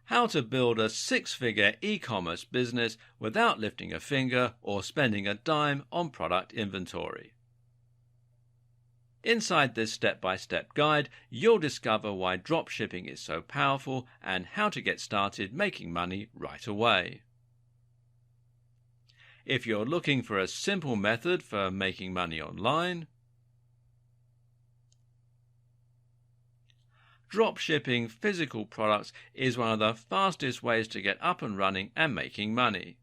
How to build a six-figure e-commerce business without lifting a finger or spending a dime on product inventory. Inside this step-by-step guide, you'll discover why dropshipping is so powerful and how to get started making money right away. If you're looking for a simple method for making money online, dropshipping physical products is one of the fastest ways to get up and running and making money,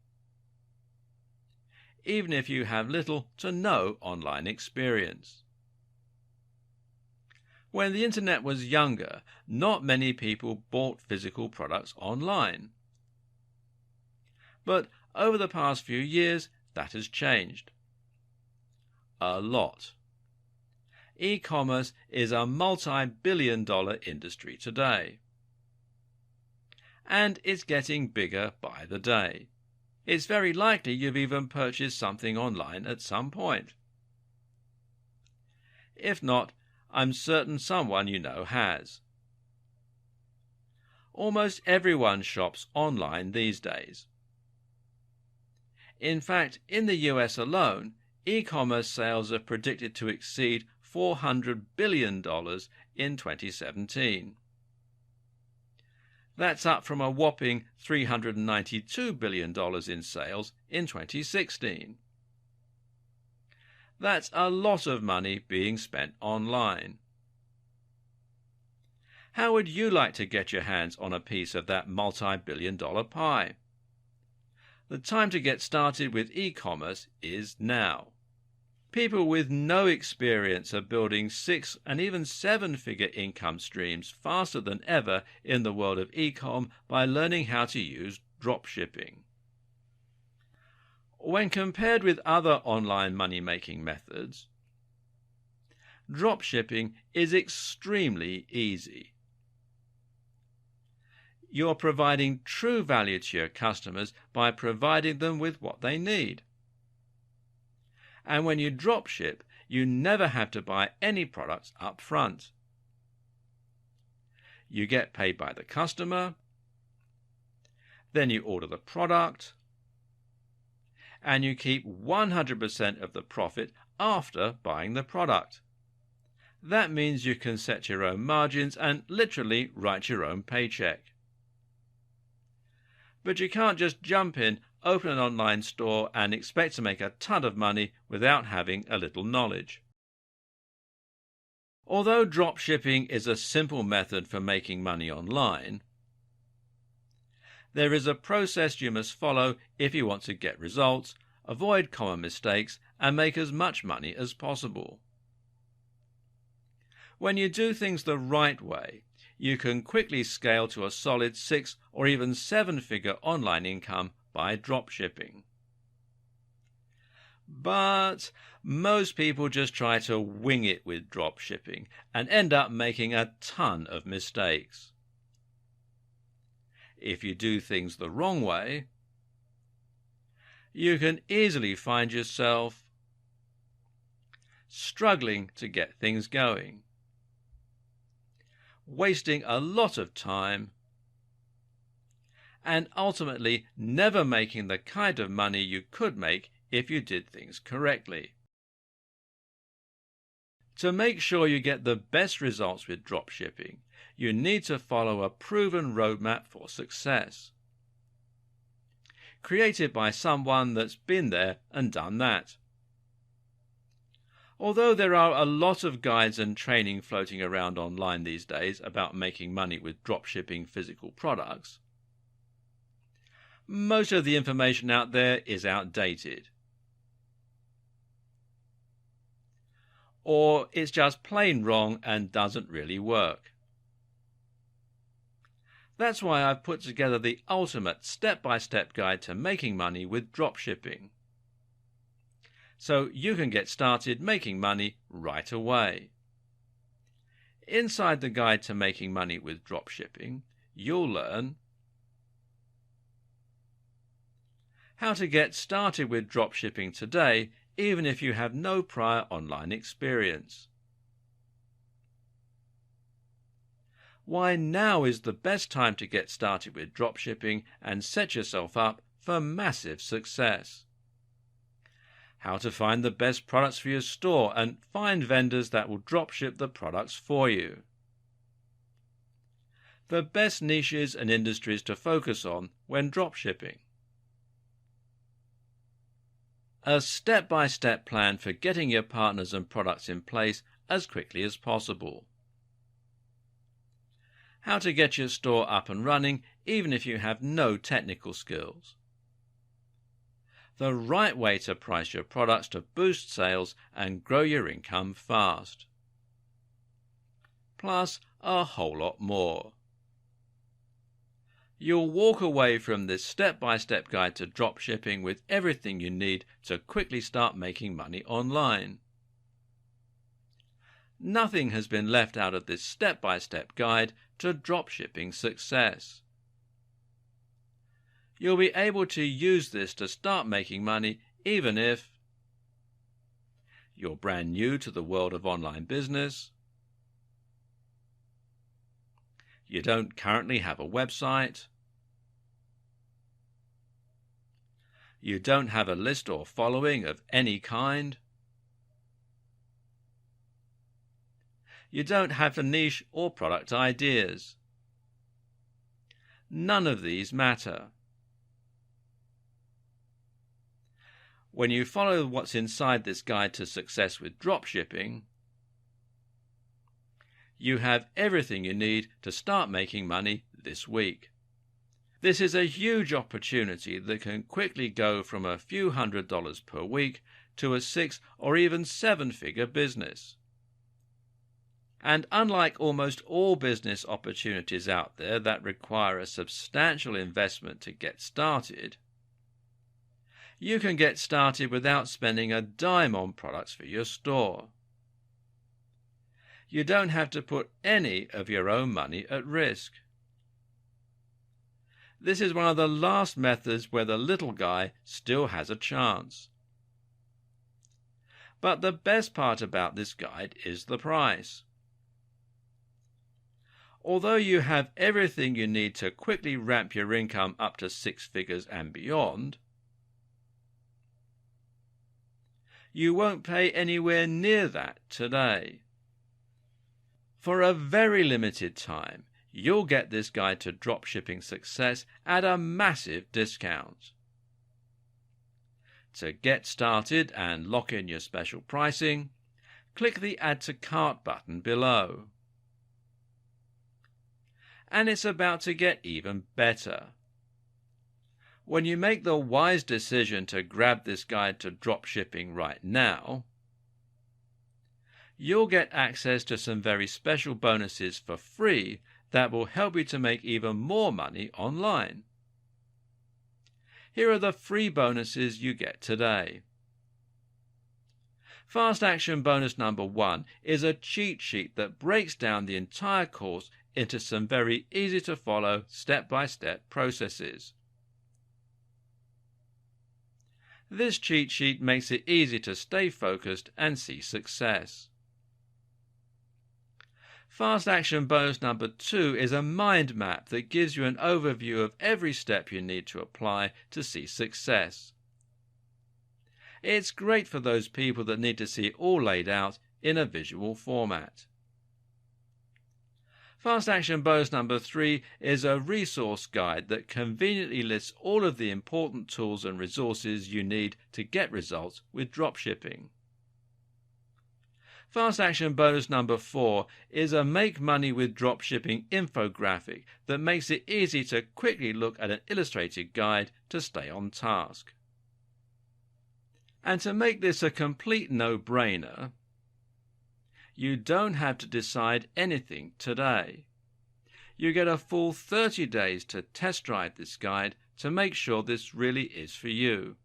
even if you have little to no online experience. When the internet was younger, not many people bought physical products online. But over the past few years, that has changed. A lot. E-commerce is a multi-billion-dollar industry today. And it's getting bigger by the day. It's very likely you've even purchased something online at some point. If not, I'm certain someone you know has. Almost everyone shops online these days. In fact, in the US alone, e-commerce sales are predicted to exceed $400 billion in 2017. That's up from a whopping $392 billion in sales in 2016. That's a lot of money being spent online. How would you like to get your hands on a piece of that multi-billion-dollar pie? The time to get started with e-commerce is now. People with no experience are building 6- and even 7-figure income streams faster than ever in the world of e-com by learning how to use dropshipping. When compared with other online money-making methods, dropshipping is extremely easy. You're providing true value to your customers by providing them with what they need. And when you dropship, you never have to buy any products up front. You get paid by the customer, then you order the product, and you keep 100% of the profit after buying the product. That means you can set your own margins and literally write your own paycheck. But you can't just jump in, open an online store and expect to make a ton of money without having a little knowledge. Although dropshipping is a simple method for making money online, there is a process you must follow if you want to get results, avoid common mistakes, and make as much money as possible. When you do things the right way, you can quickly scale to a solid 6- or even 7-figure online income by dropshipping. But most people just try to wing it with dropshipping and end up making a ton of mistakes. If you do things the wrong way, you can easily find yourself struggling to get things going, wasting a lot of time, and ultimately never making the kind of money you could make if you did things correctly. To make sure you get the best results with dropshipping, you need to follow a proven roadmap for success, created by someone that's been there and done that. Although there are a lot of guides and training floating around online these days about making money with dropshipping physical products, most of the information out there is outdated. Or it's just plain wrong and doesn't really work. That's why I've put together the ultimate step-by-step guide to making money with dropshipping, so you can get started making money right away. Inside the guide to making money with dropshipping, you'll learn how to get started with dropshipping today, even if you have no prior online experience. why now is the best time to get started with dropshipping and set yourself up for massive success. How to find the best products for your store and find vendors that will dropship the products for you. The best niches and industries to focus on when dropshipping. A step-by-step plan for getting your partners and products in place as quickly as possible. How to get your store up and running even if you have no technical skills. The right way to price your products to boost sales and grow your income fast. Plus a whole lot more. You'll walk away from this step-by-step guide to dropshipping with everything you need to quickly start making money online. Nothing has been left out of this step-by-step guide to dropshipping success. You'll be able to use this to start making money even if you're brand new to the world of online business, you don't currently have a website, you don't have a list or following of any kind, you don't have a niche or product ideas. None of these matter. When you follow what's inside this guide to success with dropshipping, you have everything you need to start making money this week. This is a huge opportunity that can quickly go from a few $100s per week to a 6 or even 7-figure business. And unlike almost all business opportunities out there that require a substantial investment to get started, you can get started without spending a dime on products for your store. You don't have to put any of your own money at risk. This is one of the last methods where the little guy still has a chance. But the best part about this guide is the price. Although you have everything you need to quickly ramp your income up to 6 figures and beyond, you won't pay anywhere near that today. For a very limited time, you'll get this guide to dropshipping success at a massive discount. To get started and lock in your special pricing, click the Add to Cart button below. And it's about to get even better. When you make the wise decision to grab this guide to dropshipping right now, you'll get access to some very special bonuses for free that will help you to make even more money online. Here are the free bonuses you get today. Fast Action Bonus number 1 is a cheat sheet that breaks down the entire course into some very easy to follow step-by-step processes. This cheat sheet makes it easy to stay focused and see success. Fast Action Bonus number 2 is a mind map that gives you an overview of every step you need to apply to see success. It's great for those people that need to see it all laid out in a visual format. Fast Action Bonus number 3 is a resource guide that conveniently lists all of the important tools and resources you need to get results with dropshipping. Fast Action Bonus number 4 is a Make Money with Dropshipping infographic that makes it easy to quickly look at an illustrated guide to stay on task. And to make this a complete no-brainer, you don't have to decide anything today. You get a full 30 days to test drive this guide to make sure this really is for you.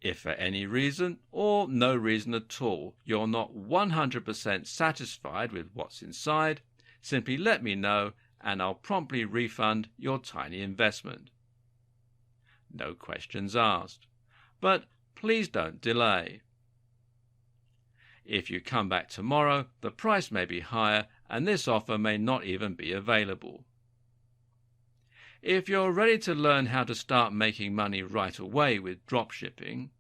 If for any reason, or no reason at all, you're not 100% satisfied with what's inside, simply let me know and I'll promptly refund your tiny investment. No questions asked. But please don't delay. If you come back tomorrow, the price may be higher and this offer may not even be available. If you're ready to learn how to start making money right away with dropshipping,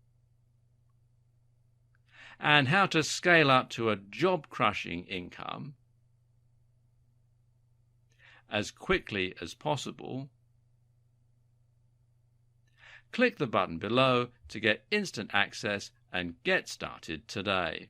and how to scale up to a job-crushing income as quickly as possible, click the button below to get instant access and get started today.